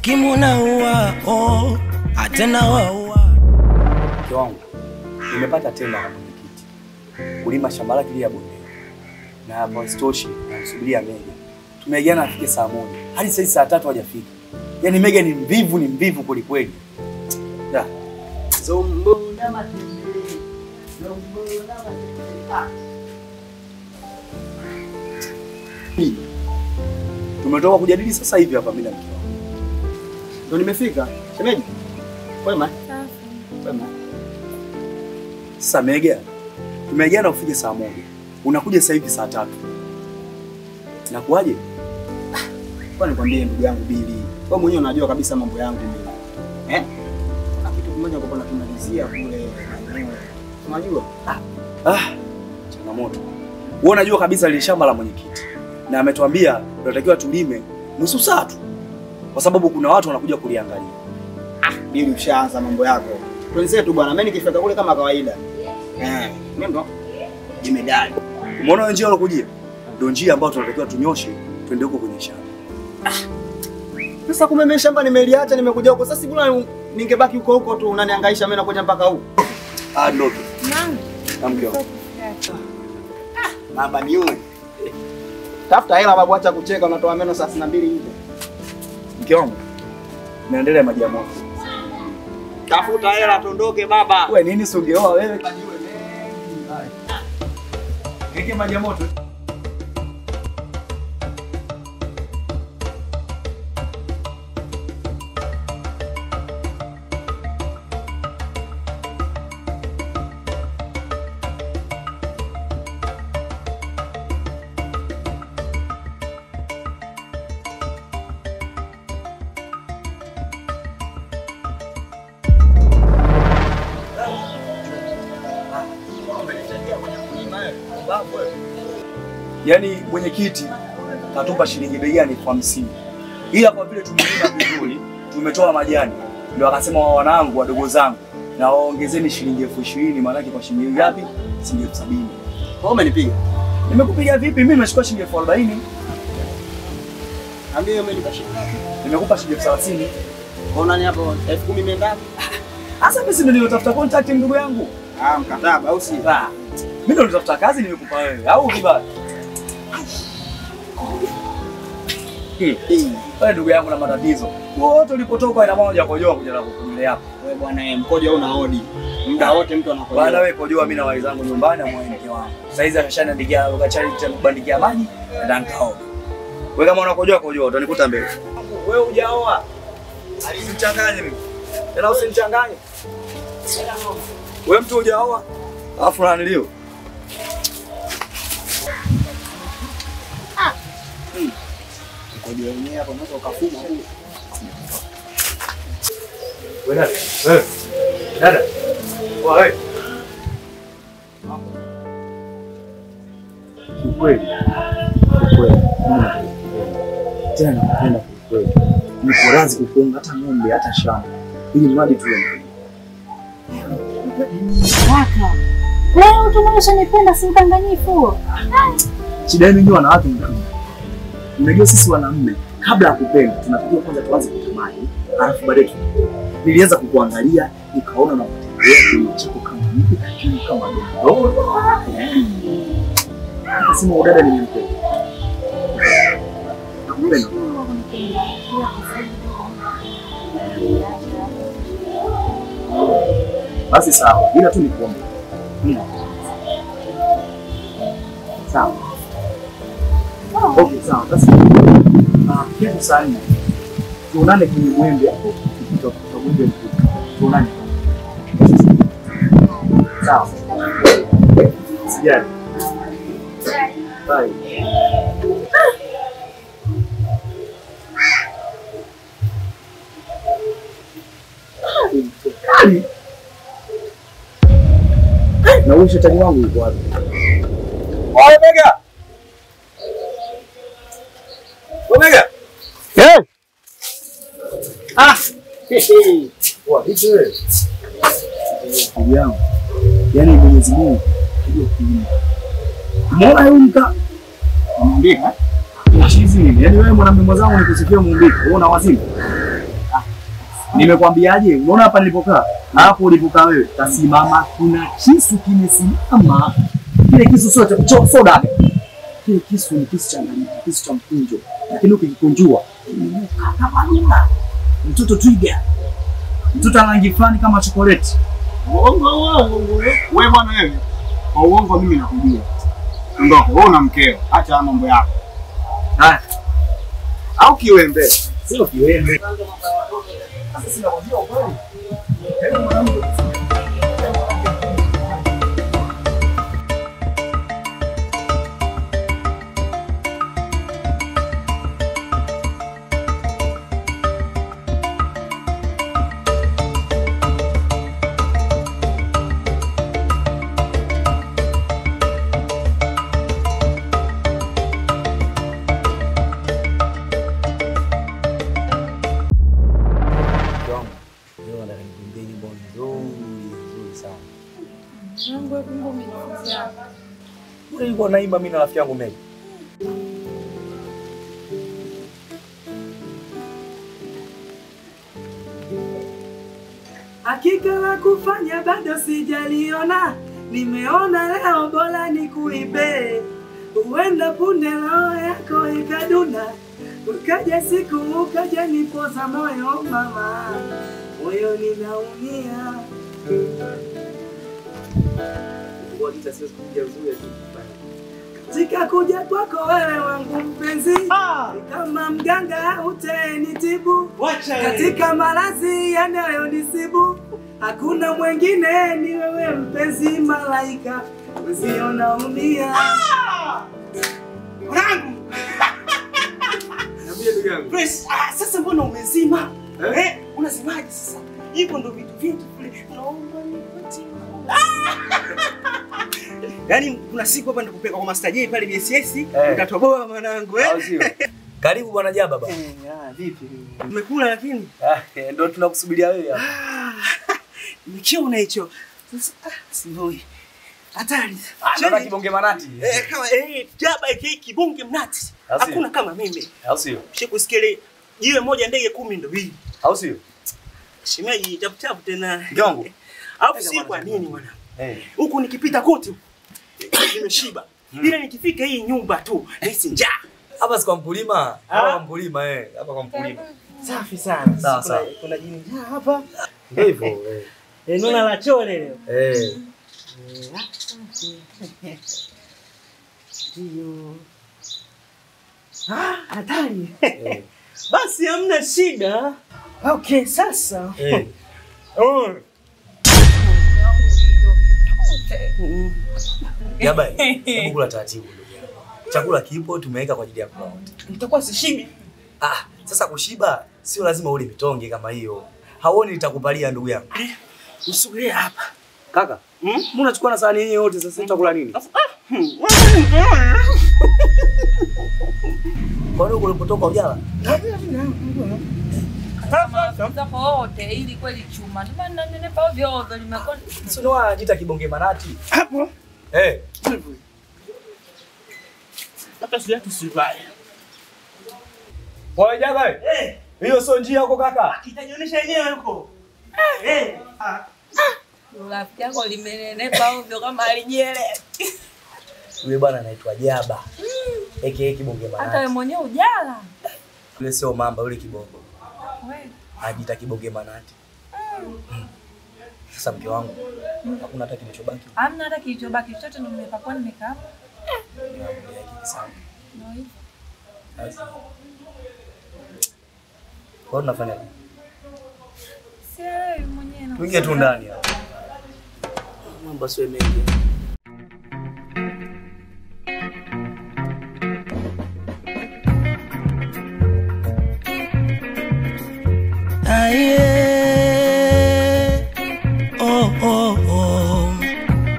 Ukimuna uwa atena wa Mke wangu, nimepata tenda na mwenyekiti kulima shamba lake ile ya bonde. Na hapo isitoshi, namsubiria Mega. Tumeagana afike saa 1. Hadi sasa saa 3 hajafika. Yaani Mega ni mvivu kweli kweli. Da. Zombo na matembele. Zombo na matembele. Tumetoka kujadili sasa hivi hapa mimi na mke wangu. Ndio nimefika. Shemeji. Kwema? Kwema. Sasa Mega, tumeagana ufike saa 1. Unakuja sasa hivi saa 3. Nakuaje? Kwa nikwambie ndugu yangu Bili. Wewe mwenyewe unajua kabisa mambo yangu mimi. Na kitu kimoja kwa tunamalizia kule maeneo. Unajua? Changamoto. Wewe unajua kabisa ile shamba la mwenyekiti. Na ametuambia tunatakiwa tulime nusu saa tu. Kwa sababu kuna watu wanakuja kuliangalia. Bili ushaanza mambo yako. Twenzetu bwana, mimi nikifika kule kama kawaida. Mimi ndo jimedali. Umeona njia alokujia? Ndio njia ambayo tunatakiwa tunyoshe twende huko kwenye shamba. Sasa kumbe shamba nimeliacha nimekuja huko. Sasa bwana ningebaki huko tu unanihangaisha mimi nakuja mpaka huko. Ndio. Namkio. Baba niue. Tafuta hela babu, acha kucheka, unatoa meno saa 2 nje. Mke wangu. Naendelea maji ya moto. Tafuta hela tuondoke baba. Wewe nini songeoa wewe kajiwe mengi. Keke maji ya moto. Yaani mwenyekiti katupa shilingi begani 50. Ila kwa vile tumelima vizuri, tumetoa majani, ndio akasema wanangu wadogo zangu na waongezeni shilingi 20,000, maana yake kwa shilingi ngapi? Shilingi 70,000. Wewe umenipiga? Nimekupiga vipi? Mimi nimechukua shilingi 40,000. Ambie umenipa shilingi ngapi? Nimekupa shilingi 30,000. Unaona hapo 10,000 imeenda? Sasa mimi ndio nilitafuta contact ndugu yangu. Mkataba au si? Mimi ndio nilitafuta kazi nimekupa wewe. Au vibaya? Wewe ndugu yangu na matatizo. Wote ulipotoka ina maana hujakojoa kuja na kukumelea hapa. Wewe bwana mkojo una hodi. Muda wote mtu anakojoa. Bwana wewe kojoa, mimi na wali zangu nyumbani na mwanamke wangu. Sasa hizi akashaniandikia ukachali kubandikia maji na nikaoga. Wewe kama unakojoa kojoa utanikuta mbele. Wewe hujaoa. Alinichanganya mimi. Tena usinichanganye. Wewe mtu hujaoa. Alafu unanilio. Kojoa yenyewe hapo unaweza ukafuma huko. Wewe dada. Wewe. Kweli. Tena napenda kweli. Niko radhi kufunga hata ng'ombe hata shamba. Ili mradi tu. Kaka. Leo tunaonyesha nipenda si mdanganyifu. Shida yenu nyinyi wanawake mkubwa. Unajua sisi wanaume kabla ya kupenda tunatakiwa kwanza tuanze kutamani, alafu baadaye nilianza kukuangalia nikaona na kutembea chako kama mtu lakini kama ndio. Nasema udada ni mtu. Nakupenda. Basi sawa, ila tu nikuombe. Sawa. Okay, sawa. Basi kesho saa 4 tuonane kwenye mwembe hapo, tutakuja mkuu. Tuonane. Sawa. Sijali. Bye. Na huyu shetani wangu yuko wapi? Omega! Omega! Wa hicho wewe. Yangu. Yaani Mwenyezi Mungu ndio kulinda. Mbona huyu mka? Mwambie chizi nini? Yaani wewe mwanamume mwenzangu nikusifia muumbika. Wewe una wazimu. Nimekwambiaje? Unaona hapa nilipokaa? Hapo ulipokaa wewe, tasimama kuna kisu kimesimama. Kile kisu sio cha soda. Kile kisu ni kisu cha ndani, kisu cha mkunjo. Lakini ukikunjua, kimenuka kama luna. Mtoto twiga. Mtoto rangi fulani kama chocolate. Wewe bwana wewe. Kwa uongo mimi nakujua. Ondoka, wewe una mkeo. Acha mambo yako. Haya. Au kiwembe. Sio kiwembe. Sasa sina kwambia ukweli. Nilikuwa naimba mimi na rafiki yangu Megi. Hakika la kufanya bado sijaliona, nimeona leo bora nikuibe. Huenda punde roho yako ikaduna, ukaja siku ukaja nipoza moyo mama, moyo ninaumia. Katika kuja kwako wewe wangu mpenzi, kama mganga utenitibu. Katika maradhi yanayonisibu, hakuna mwingine ni wewe mpenzi malaika, usiona unia. Mwanangu. Niambie ndugu yangu. Sasa mbona umezima? Unazimaje sasa? Hivyo ndo vitu vingi kule. Naomba nipatie. Yaani kuna siku hapa nikupeka kwa Master J pale BSS, utatoboa mwanangu Karibu bwana Jaba baba. Vipi? Umekula lakini? Ndio tunakusubiria wewe hapa. Nikiona hicho. Sasa sivoi. Hatari. Naona kibonge manati. Kama Jaba kibonge mnati. Hakuna kama mimi. Au sio? Shikusikia ile jiwe moja ndege 10 ndio hii. Au sio? Shimeji tapu tena. Jongo. Alafu si kwa nini bwana? Huku nikipita kote nimeshiba. Bila nikifika hii nyumba tu nahisi njaa. Hapa si kwa mkulima. Hapa mkulima hapa kwa mkulima. Safi sana. Sawa. Kuna jini njaa hapa. Ndio hivyo. Nona la chole leo. Ndio. Hatari. Basi hamna shida. Okay, sasa. Jaba, hebu kula taratibu ndugu yangu. Chakula kipo tumeweka kwa ajili ya kula wote. Nitakuwa sishibi. Sasa kushiba sio lazima ule mitonge kama hiyo. Hauoni nitakupalia ndugu yangu. Usubirie hapa. Kaka, mbona unachukua na sahani hii yote sasa tutakula nini? Kwa nini ulipotoka ujala? Sasa wote ili kweli chuma. Ndio maana nenepa ovyo ovyo limekuwa. Sio anajiita kibonge manati. Hapo. Hivyo. Hata si yatu sivai. Wewe Jaba. Hiyo sio njia huko kaka. Itajionyesha yenyewe huko. Rafiki yako limenenepa ovyo kama alijele. Yule bwana anaitwa Jaba. Kibonge manati. Hata wewe mwenyewe ujala. Yule sio mamba yule kibongo. Wewe Ajiita kibonge manati. Sasa mke wangu hakuna hata kilichobaki. hamna hata kilichobaki chote ndio nimepakwa nimekaa. Sana. Ndio hivyo. Sasa. Kwa nini unafanya nini? Si wewe mwenyewe na. Tuingie tu ndani hapa. Mambo sio mengi.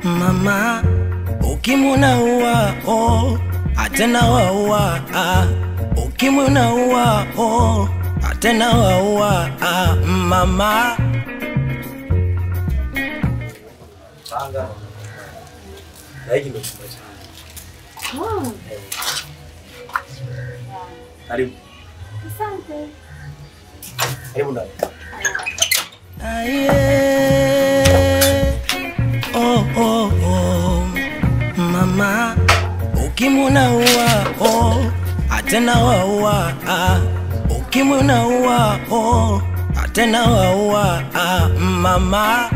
Mama, ukimwona ua atena waua, ukimwona ua atena waua, mama. Panga. Hiki ndio chumba changu. Karibu. Asante. Karibu ndani. Oh, oh, oh. Mama, ukimwi unaua, oh, atena waua, ukimwi unaua, oh, atena waua, mama.